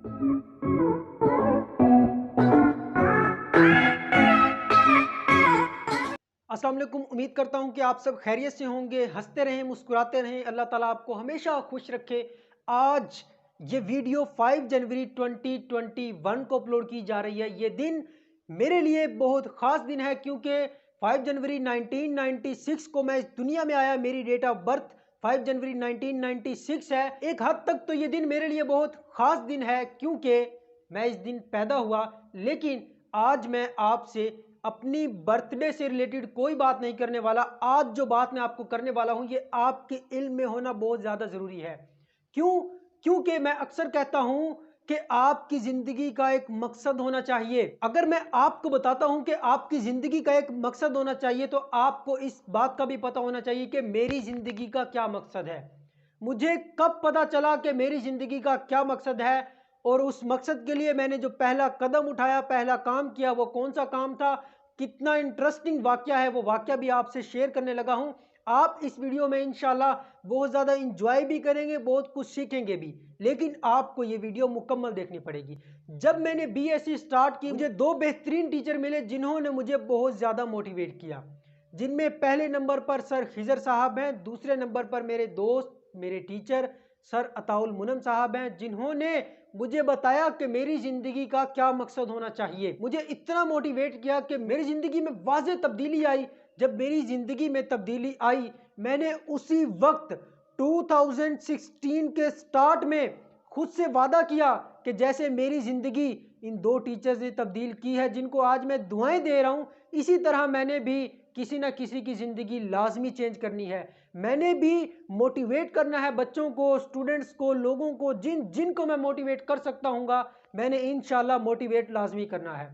अस्सलाम वालेकुम। उम्मीद करता हूं कि आप सब खैरियत से होंगे, हंसते रहें, मुस्कुराते रहें। अल्लाह ताला आपको हमेशा खुश रखे। आज ये वीडियो 5 जनवरी 2021 को अपलोड की जा रही है। ये दिन मेरे लिए बहुत ख़ास दिन है क्योंकि 5 जनवरी 1996 को मैं इस दुनिया में आया। मेरी डेट ऑफ बर्थ 5 जनवरी 1996 है। एक हद तक तो ये दिन मेरे लिए बहुत ख़ास दिन है क्योंकि मैं इस दिन पैदा हुआ। लेकिन आज मैं आपसे अपनी बर्थडे से रिलेटेड कोई बात नहीं करने वाला। आज जो बात मैं आपको करने वाला हूं ये आपके इल्म में होना बहुत ज्यादा जरूरी है। क्यों? क्योंकि मैं अक्सर कहता हूं कि आपकी जिंदगी का एक मकसद होना चाहिए। अगर मैं आपको बताता हूं कि आपकी जिंदगी का एक मकसद होना चाहिए तो आपको इस बात का भी पता होना चाहिए कि मेरी जिंदगी का क्या मकसद है। मुझे कब पता चला कि मेरी जिंदगी का क्या मकसद है और उस मकसद के लिए मैंने जो पहला कदम उठाया, पहला काम किया, वो कौन सा काम था, कितना इंटरेस्टिंग वाकया है, वो वाकया भी आपसे शेयर करने लगा हूं। आप इस वीडियो में इंशाल्लाह बहुत ज़्यादा इंजॉय भी करेंगे, बहुत कुछ सीखेंगे भी। लेकिन आपको ये वीडियो मुकम्मल देखनी पड़ेगी। जब मैंने बीएससी स्टार्ट की मुझे दो बेहतरीन टीचर मिले जिन्होंने मुझे बहुत ज़्यादा मोटिवेट किया। जिनमें पहले नंबर पर सर खिजर साहब हैं, दूसरे नंबर पर मेरे दोस्त, मेरे टीचर सर अताउल मुनम साहब हैं, जिन्होंने मुझे बताया कि मेरी जिंदगी का क्या मकसद होना चाहिए। मुझे इतना मोटिवेट किया कि मेरी जिंदगी में वाज़ेह तब्दीली आई। जब मेरी जिंदगी में तब्दीली आई मैंने उसी वक्त 2016 के स्टार्ट में खुद से वादा किया कि जैसे मेरी जिंदगी इन दो टीचर्स ने तब्दील की है, जिनको आज मैं दुआएं दे रहा हूं, इसी तरह मैंने भी किसी ना किसी की ज़िंदगी लाजमी चेंज करनी है। मैंने भी मोटिवेट करना है बच्चों को, स्टूडेंट्स को, लोगों को, जिनको मैं मोटिवेट कर सकता हूँगा मैंने इंशाल्लाह मोटिवेट लाजमी करना है।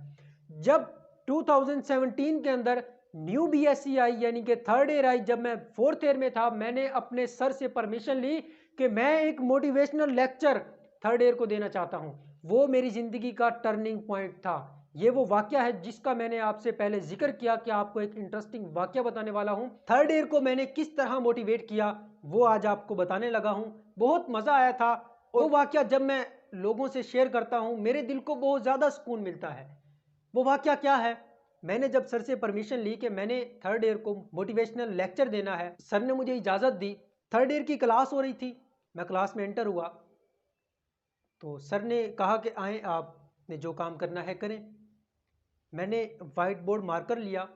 जब 2017 के अंदर न्यू बीएससी आई यानी कि थर्ड ईयर आई, जब मैं फोर्थ ईयर में था, मैंने अपने सर से परमिशन ली कि मैं एक मोटिवेशनल लेक्चर थर्ड ईयर को देना चाहता हूँ। वो मेरी ज़िंदगी का टर्निंग पॉइंट था। ये वो वाकया है जिसका मैंने आपसे पहले जिक्र किया कि आपको एक इंटरेस्टिंग वाकया बताने वाला हूं। थर्ड ईयर को मैंने किस तरह मोटिवेट किया वो आज आपको बताने लगा हूं। बहुत मजा आया था। वो वाकया जब मैं लोगों से शेयर करता हूं मेरे दिल को बहुत ज्यादा सुकून मिलता है। वो वाकया क्या है? मैंने जब सर से परमिशन ली कि मैंने थर्ड ईयर को मोटिवेशनल लेक्चर देना है, सर ने मुझे इजाजत दी। थर्ड ईयर की क्लास हो रही थी, मैं क्लास में एंटर हुआ तो सर ने कहा कि आए, आपने जो काम करना है करें। मैंने वाइट बोर्ड मार्कर लिया।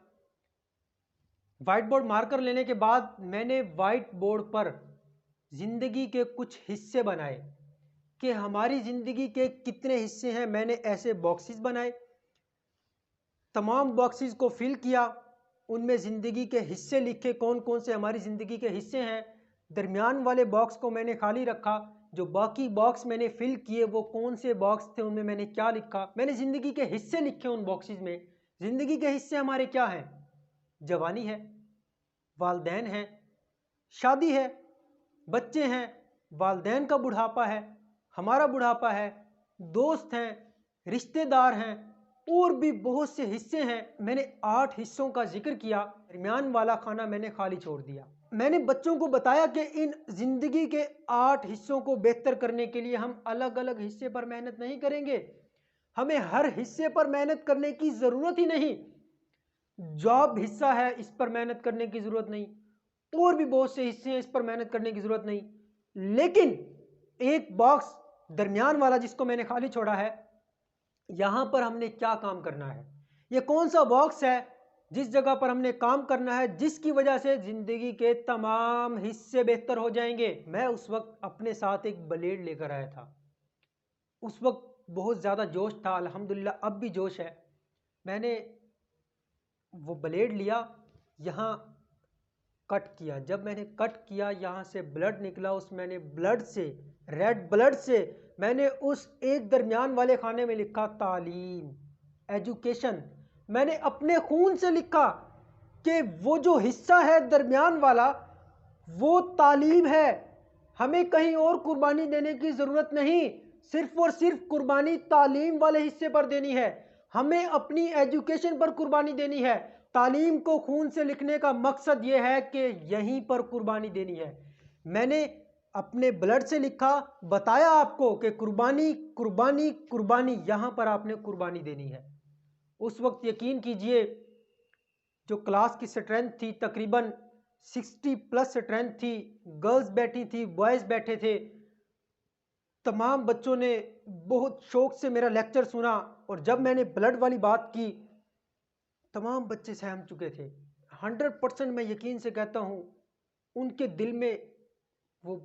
वाइट बोर्ड मार्कर लेने के बाद मैंने वाइट बोर्ड पर जिंदगी के कुछ हिस्से बनाए कि हमारी जिंदगी के कितने हिस्से हैं। मैंने ऐसे बॉक्सेस बनाए, तमाम बॉक्सेस को फिल किया, उनमें जिंदगी के हिस्से लिखे, कौन कौन से हमारी जिंदगी के हिस्से हैं। दरमियान वाले बॉक्स को मैंने खाली रखा। जो बाकी बॉक्स मैंने फिल किए वो कौन से बॉक्स थे, उनमें मैंने क्या लिखा, मैंने जिंदगी के हिस्से लिखे उन बॉक्सेस में। जिंदगी के हिस्से हमारे क्या हैं? जवानी है, वालदैन है, शादी है, बच्चे हैं, वालदैन का बुढ़ापा है, हमारा बुढ़ापा है, दोस्त हैं, रिश्तेदार हैं, और भी बहुत से हिस्से हैं। मैंने 8 हिस्सों का जिक्र किया। दरमियान वाला खाना मैंने खाली छोड़ दिया। मैंने बच्चों को बताया कि इन जिंदगी के 8 हिस्सों को बेहतर करने के लिए हम अलग अलग हिस्से पर मेहनत नहीं करेंगे। हमें हर हिस्से पर मेहनत करने की जरूरत ही नहीं। जॉब हिस्सा है, इस पर मेहनत करने की जरूरत नहीं, और भी बहुत से हिस्से हैं, इस पर मेहनत करने की जरूरत नहीं। लेकिन एक बॉक्स दरमियान वाला जिसको मैंने खाली छोड़ा है, यहां पर हमने क्या काम करना है। ये कौन सा बॉक्स है जिस जगह पर हमने काम करना है, जिसकी वजह से जिंदगी के तमाम हिस्से बेहतर हो जाएंगे। मैं उस वक्त अपने साथ एक ब्लेड लेकर आया था। उस वक्त बहुत ज़्यादा जोश था, अल्हम्दुलिल्लाह अब भी जोश है। मैंने वो ब्लेड लिया, यहाँ कट किया। जब मैंने कट किया यहाँ से ब्लड निकला, उस मैंने ब्लड से, रेड ब्लड से मैंने उस एक दरमियान वाले खाने में लिखा तालीम, एजुकेशन। मैंने अपने खून से लिखा कि वो जो हिस्सा है दरमियान वाला वो तालीम है। हमें कहीं और कुर्बानी देने की ज़रूरत नहीं, सिर्फ और सिर्फ कुर्बानी तालीम वाले हिस्से पर देनी है। हमें अपनी एजुकेशन पर कुर्बानी देनी है। तालीम को खून से लिखने का मकसद यह है कि यहीं पर कुर्बानी देनी है। मैंने अपने ब्लड से लिखा, बताया आपको कि कुर्बानी कुर्बानी कुर्बानी, यहां पर आपने कुर्बानी देनी है। उस वक्त यकीन कीजिए जो क्लास की स्ट्रेंथ थी तकरीबन 60+ स्ट्रेंथ थी, गर्ल्स बैठी थी, बॉयज बैठे थे, तमाम बच्चों ने बहुत शौक से मेरा लेक्चर सुना। और जब मैंने ब्लड वाली बात की तमाम बच्चे सहम चुके थे। 100% मैं यकीन से कहता हूँ उनके दिल में वो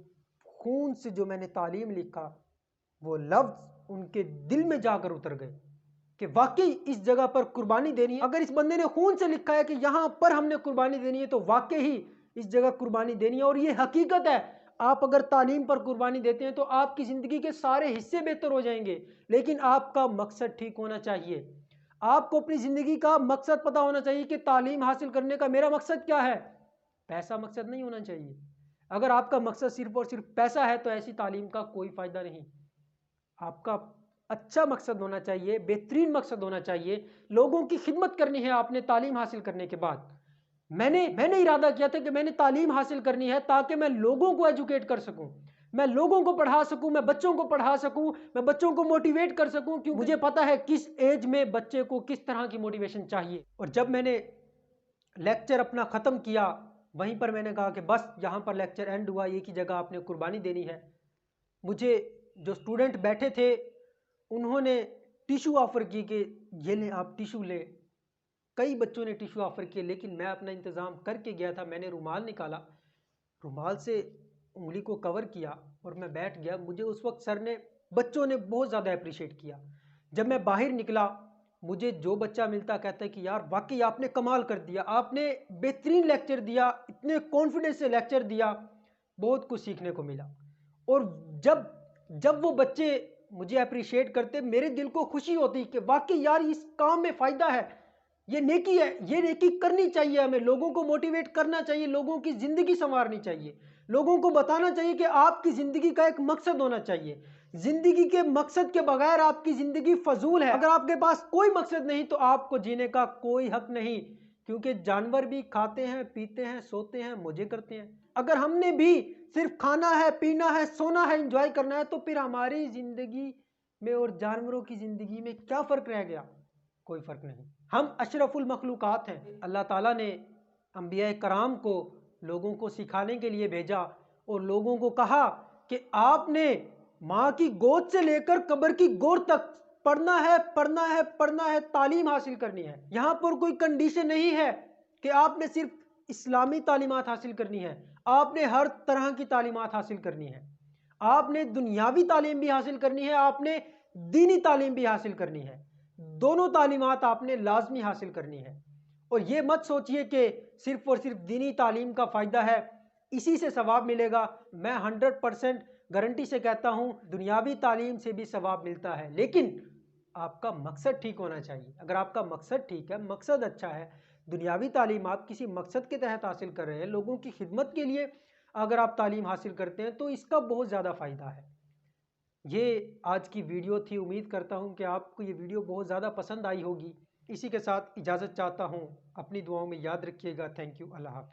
खून से जो मैंने तालीम लिखा वो लफ्ज उनके दिल में जाकर उतर गए कि वाकई इस जगह पर कुर्बानी देनी है। अगर इस बंदे ने खून से लिखा है कि यहां पर हमने कुर्बानी देनी है तो वाकई ही इस जगह कुर्बानी देनी है। और ये हकीकत है, आप अगर तालीम पर कुर्बानी देते हैं तो आपकी जिंदगी के सारे हिस्से बेहतर हो जाएंगे। लेकिन आपका मकसद ठीक होना चाहिए। आपको अपनी जिंदगी का मकसद पता होना चाहिए कि तालीम हासिल करने का मेरा मकसद क्या है। पैसा मकसद नहीं होना चाहिए। अगर आपका मकसद सिर्फ और सिर्फ पैसा है तो ऐसी तालीम का कोई फायदा नहीं। आपका अच्छा मकसद होना चाहिए, बेहतरीन मकसद होना चाहिए, लोगों की खिदमत करनी है आपने तालीम हासिल करने के बाद। मैंने इरादा किया था कि मैंने तालीम हासिल करनी है ताकि मैं लोगों को एजुकेट कर सकूं, मैं लोगों को पढ़ा सकूं, मैं बच्चों को पढ़ा सकूं, मैं बच्चों को मोटिवेट कर सकूं, क्योंकि मुझे पता है किस एज में बच्चे को किस तरह की मोटिवेशन चाहिए। और जब मैंने लेक्चर अपना ख़त्म किया वहीं पर मैंने कहा कि बस यहाँ पर लेक्चर एंड हुआ, एक ही जगह आपने कुर्बानी देनी है। मुझे जो स्टूडेंट बैठे थे उन्होंने टिश्यू ऑफर की कि ये लें आप टिश्यू लें। कई बच्चों ने टिश्यू ऑफर किए लेकिन मैं अपना इंतज़ाम करके गया था। मैंने रुमाल निकाला, रुमाल से उंगली को कवर किया और मैं बैठ गया। मुझे उस वक्त सर ने, बच्चों ने बहुत ज़्यादा अप्रिशिएट किया। जब मैं बाहर निकला मुझे जो बच्चा मिलता कहता है कि यार वाकई आपने कमाल कर दिया, आपने बेहतरीन लेक्चर दिया, इतने कॉन्फिडेंस से लेक्चर दिया, बहुत कुछ सीखने को मिला। और जब जब वो बच्चे मुझे अप्रिशिएट करते मेरे दिल को खुशी होती कि वाकई यार इस काम में फ़ायदा है, ये नेकी है, ये नेकी करनी चाहिए। हमें लोगों को मोटिवेट करना चाहिए, लोगों की ज़िंदगी संवारनी चाहिए, लोगों को बताना चाहिए कि आपकी ज़िंदगी का एक मकसद होना चाहिए। ज़िंदगी के मकसद के बगैर आपकी ज़िंदगी फजूल है। अगर आपके पास कोई मकसद नहीं तो आपको जीने का कोई हक नहीं, क्योंकि जानवर भी खाते हैं, पीते हैं, सोते हैं, मौजें करते हैं। अगर हमने भी सिर्फ खाना है, पीना है, सोना है, एंजॉय करना है तो फिर हमारी ज़िंदगी में और जानवरों की ज़िंदगी में क्या फ़र्क रह गया? कोई फ़र्क नहीं। हम अशरफुल मखलूक़ात हैं। अल्लाह ताला ने अंबिया कराम को लोगों को सिखाने के लिए भेजा और लोगों को कहा कि आपने माँ की गोद से लेकर कब्र की गोद तक पढ़ना है, पढ़ना है, पढ़ना है, तालीम हासिल करनी है। यहाँ पर कोई कंडीशन नहीं है कि आपने सिर्फ इस्लामी तालीमात हासिल करनी है, आपने हर तरह की तालीमात हासिल करनी है। आपने दुनियावी तालीम भी हासिल करनी है, आपने दीनी तालीम भी हासिल करनी है। दोनों तालीमात आपने लाजमी हासिल करनी है। और ये मत सोचिए कि सिर्फ और सिर्फ दीनी तालीम का फ़ायदा है, इसी से सवाब मिलेगा। मैं 100% गारंटी से कहता हूँ दुनियावी तालीम से भी सवाब मिलता है, लेकिन आपका मकसद ठीक होना चाहिए। अगर आपका मकसद ठीक है, मकसद अच्छा है, दुनियावी तालीम आप किसी मकसद के तहत हासिल कर रहे हैं, लोगों की खिदमत के लिए अगर आप तालीम हासिल करते हैं तो इसका बहुत ज़्यादा फ़ायदा है। ये आज की वीडियो थी। उम्मीद करता हूँ कि आपको ये वीडियो बहुत ज़्यादा पसंद आई होगी। इसी के साथ इजाज़त चाहता हूँ। अपनी दुआओं में याद रखिएगा। Thank you. अल्लाह हाफ़िज़।